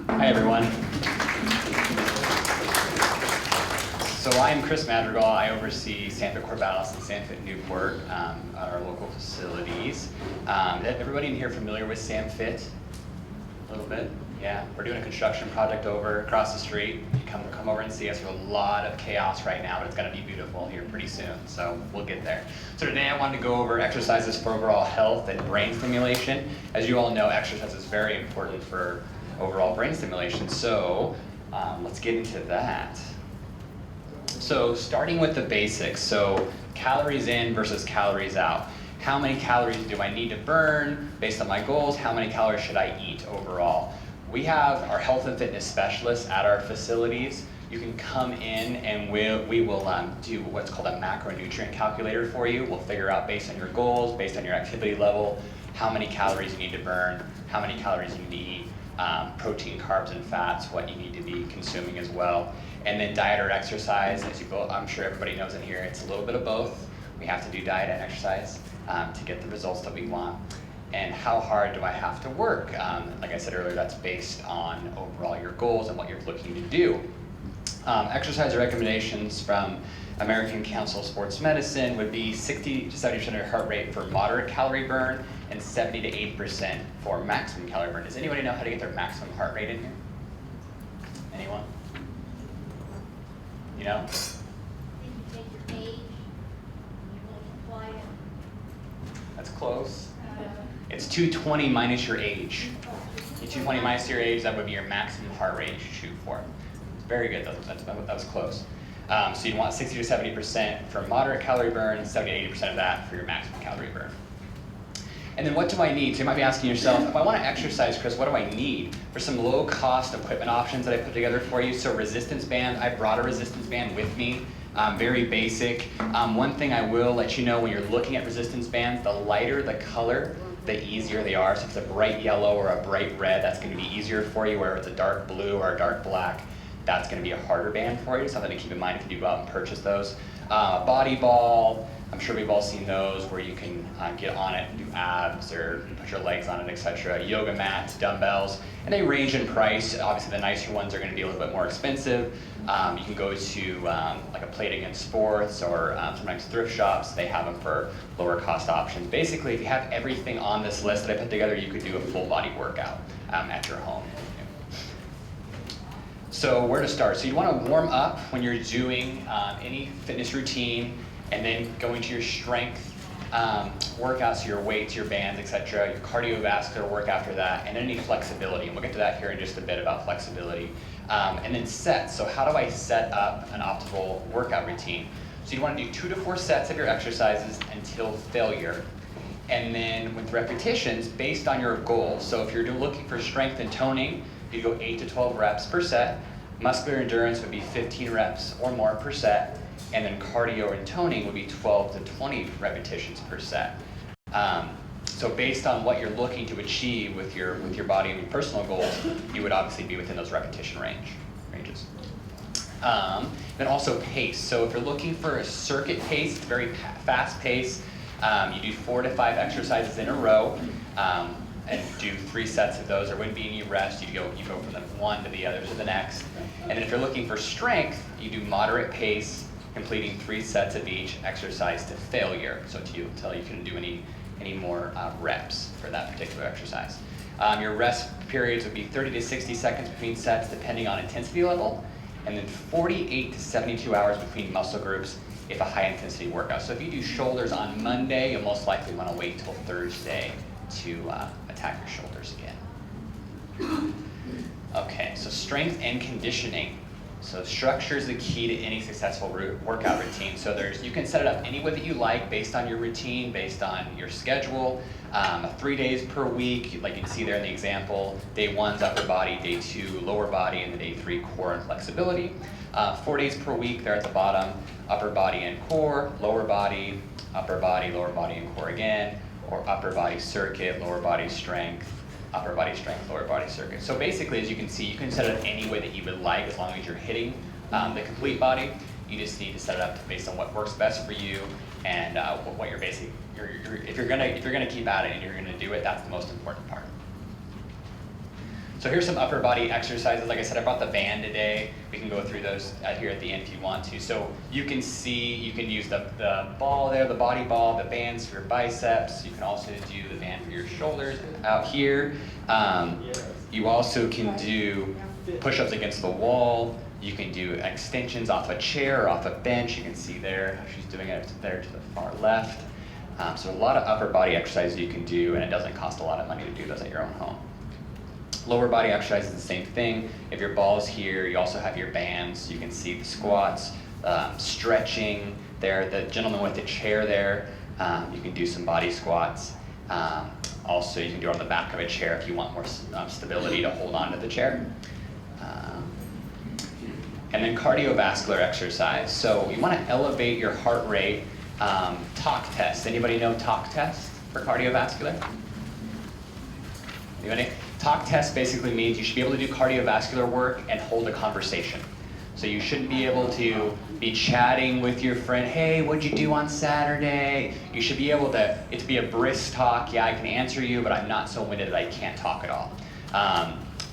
Hi everyone. So I'm Chris Madrigal. I oversee Sanford Corvallis and Sanford Newport at our local facilities. Everybody in here familiar with SamFit? A little bit? Yeah, we're doing a construction project over across the street. You come over and see us. There's a lot of chaos right now, but it's going to be beautiful here pretty soon, so we'll get there. So today I wanted to go over exercises for overall health and brain stimulation. As you all know, exercise is very important for overall brain stimulation, so let's get into that. So starting with the basics, so calories in versus calories out. How many calories do I need to burn based on my goals? How many calories should I eat overall? We have our health and fitness specialists at our facilities. You can come in and we will do what's called a macronutrient calculator for you. We'll figure out based on your goals, based on your activity level, how many calories you need to burn, how many calories you need to eat, protein, carbs, and fats, what you need to be consuming as well. And then diet or exercise, as you both, I'm sure everybody knows in here, it's a little bit of both. We have to do diet and exercise to get the results that we want. And how hard do I have to work? Like I said earlier, that's based on overall your goals and what you're looking to do. Exercise recommendations from American Council of Sports Medicine would be 60 to 70% of your heart rate for moderate calorie burn and 70 to 80% for maximum calorie burn. Does anybody know how to get their maximum heart rate in here? Anyone? You know? I think you take your age and you multiply it. That's close. It's 220 minus your age. 220 minus your age, that would be your maximum heart rate you should shoot for. Very good, that was close. So you want 60 to 70% for moderate calorie burn, 70 to 80% of that for your maximum calorie burn. And then what do I need? So you might be asking yourself, if I want to exercise, Chris, what do I need? For some low-cost equipment options that I put together for you. So resistance band, I brought a resistance band with me. Very basic. One thing I will let you know when you're looking at resistance bands, the lighter the color, the easier they are. So if it's a bright yellow or a bright red, that's going to be easier for you, where it's a dark blue or a dark black, that's going to be a harder band for you. Something to keep in mind if you do go out and purchase those. Body ball, I'm sure we've all seen those where you can get on it and do abs or put your legs on it, etc. Yoga mats, dumbbells, and they range in price. Obviously the nicer ones are going to be a little bit more expensive. You can go to like a Play It Again Sports or sometimes thrift shops. They have them for lower cost options. Basically, if you have everything on this list that I put together, you could do a full body workout at your home. So where to start? So you want to warm up when you're doing any fitness routine, and then go into your strength workouts, your weights, your bands, etc. Your cardiovascular work after that, and any flexibility. And we'll get to that here in just a bit about flexibility. And then sets. So how do I set up an optimal workout routine? So you want to do 2 to 4 sets of your exercises until failure. And then with repetitions based on your goals. So if you're looking for strength and toning, you go 8 to 12 reps per set. Muscular endurance would be 15 reps or more per set. And then cardio and toning would be 12 to 20 repetitions per set. So based on what you're looking to achieve with your body and your personal goals, you would obviously be within those repetition ranges. Then also pace. So if you're looking for a circuit pace, it's very fast pace. You do 4 to 5 exercises in a row, and do 3 sets of those. There wouldn't be any rest. You go from the one to the other to the next. And then if you're looking for strength, you do moderate pace, completing 3 sets of each exercise to failure. So until you can do any more reps for that particular exercise. Your rest periods would be 30 to 60 seconds between sets, depending on intensity level, and then 48 to 72 hours between muscle groups if a high intensity workout. So if you do shoulders on Monday, you'll most likely want to wait till Thursday to attack your shoulders again. Okay, so strength and conditioning. So structure is the key to any successful workout routine. So you can set it up any way that you like based on your routine, based on your schedule. 3 days per week, like you can see there in the example. Day 1's upper body, day 2 lower body, and then day 3 core and flexibility. 4 days per week there at the bottom, upper body and core, lower body, lower body and core again, or upper body circuit, lower body strength, upper body strength, lower body circuit. So basically, as you can see, you can set it up any way that you would like as long as you're hitting the complete body. You just need to set it up based on what works best for you and what you're basically, if you're gonna keep at it and you're gonna do it, that's the most important part. So here's some upper body exercises. Like I said, I brought the band today. We can go through those here at the end if you want to. So you can see, you can use the ball there, the body ball, the bands for your biceps. You can also do the band for your shoulders out here. You also can do push-ups against the wall. You can do extensions off a chair or off a bench. You can see there how she's doing it there to the far left. So a lot of upper body exercises you can do, and it doesn't cost a lot of money to do those at your own home. Lower body exercise is the same thing. If your ball is here, you also have your bands. You can see the squats, stretching there. The gentleman with the chair there, you can do some body squats. Also, you can do it on the back of a chair if you want more stability to hold on to the chair. And then cardiovascular exercise. So you want to elevate your heart rate. Talk test. Anybody know talk test for cardiovascular? Anybody? Talk test basically means you should be able to do cardiovascular work and hold a conversation. So you shouldn't be able to be chatting with your friend, hey, what'd you do on Saturday? You should be able to, it to be a brisk talk. Yeah, I can answer you, but I'm not so winded that I can't talk at all.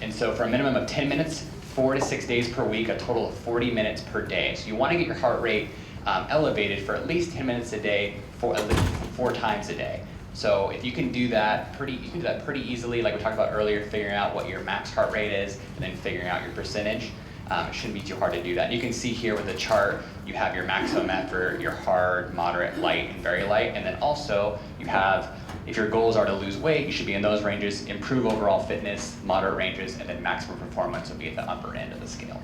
And so for a minimum of 10 minutes, 4 to 6 days per week, a total of 40 minutes per day. So you want to get your heart rate elevated for at least 10 minutes a day, for at least 4 times a day. So if you can do that you can do that pretty easily, like we talked about earlier, figuring out what your max heart rate is and then figuring out your percentage. It shouldn't be too hard to do that. And you can see here with the chart, you have your maximum effort, your hard, moderate, light, and very light. And then also you have, if your goals are to lose weight, you should be in those ranges, improve overall fitness, moderate ranges, and then maximum performance will be at the upper end of the scale.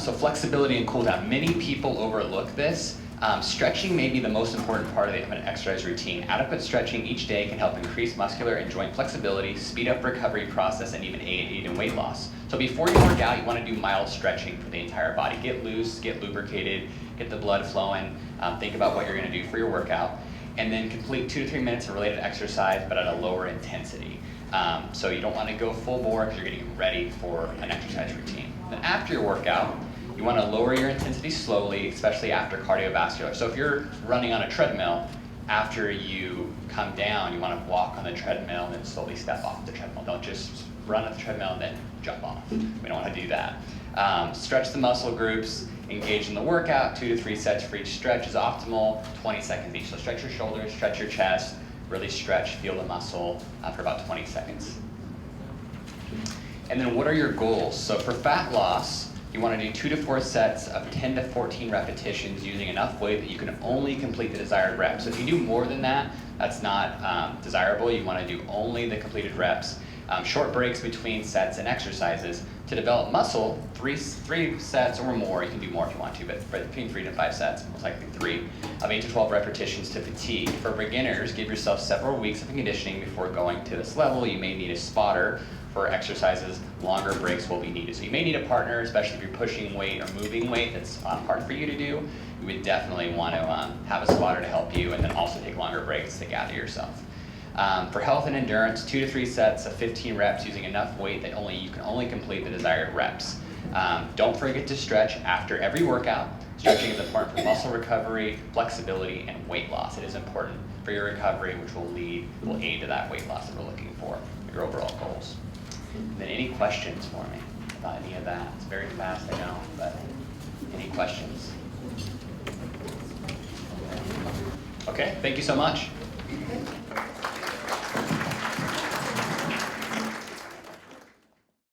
So flexibility and cool down. Many people overlook this. Stretching may be the most important part of an exercise routine. Adequate stretching each day can help increase muscular and joint flexibility, speed up recovery process, and even aid in weight loss. So before you work out, you want to do mild stretching for the entire body. Get loose, get lubricated, get the blood flowing, think about what you're going to do for your workout, and then complete 2 to 3 minutes of related exercise, but at a lower intensity. So you don't want to go full bore because you're getting ready for an exercise routine. Then after your workout, you want to lower your intensity slowly, especially after cardiovascular. So if you're running on a treadmill, after you come down, you want to walk on the treadmill and then slowly step off the treadmill. Don't just run at the treadmill and then jump off. We don't want to do that. Stretch the muscle groups, engage in the workout. 2 to 3 sets for each stretch is optimal, 20 seconds each. So stretch your shoulders, stretch your chest, really stretch, feel the muscle for about 20 seconds. And then what are your goals? So for fat loss, you want to do 2 to 4 sets of 10 to 14 repetitions using enough weight that you can only complete the desired reps. So if you do more than that, that's not desirable. You want to do only the completed reps. Short breaks between sets and exercises. To develop muscle, 3 sets or more, you can do more if you want to, but between 3 to 5 sets, most likely 3, of 8 to 12 repetitions to fatigue. For beginners, give yourself several weeks of conditioning before going to this level. You may need a spotter. For exercises, longer breaks will be needed. So you may need a partner, especially if you're pushing weight or moving weight that's hard for you to do. You would definitely want to have a spotter to help you, and then also take longer breaks to gather yourself. For health and endurance, 2 to 3 sets of 15 reps using enough weight that you can only complete the desired reps. Don't forget to stretch after every workout. Stretching is important for muscle recovery, flexibility, and weight loss. It is important for your recovery, which will aid to that weight loss that we're looking for your overall goals. And then any questions for me about any of that? It's very fast, I know, but any questions? Okay, thank you so much.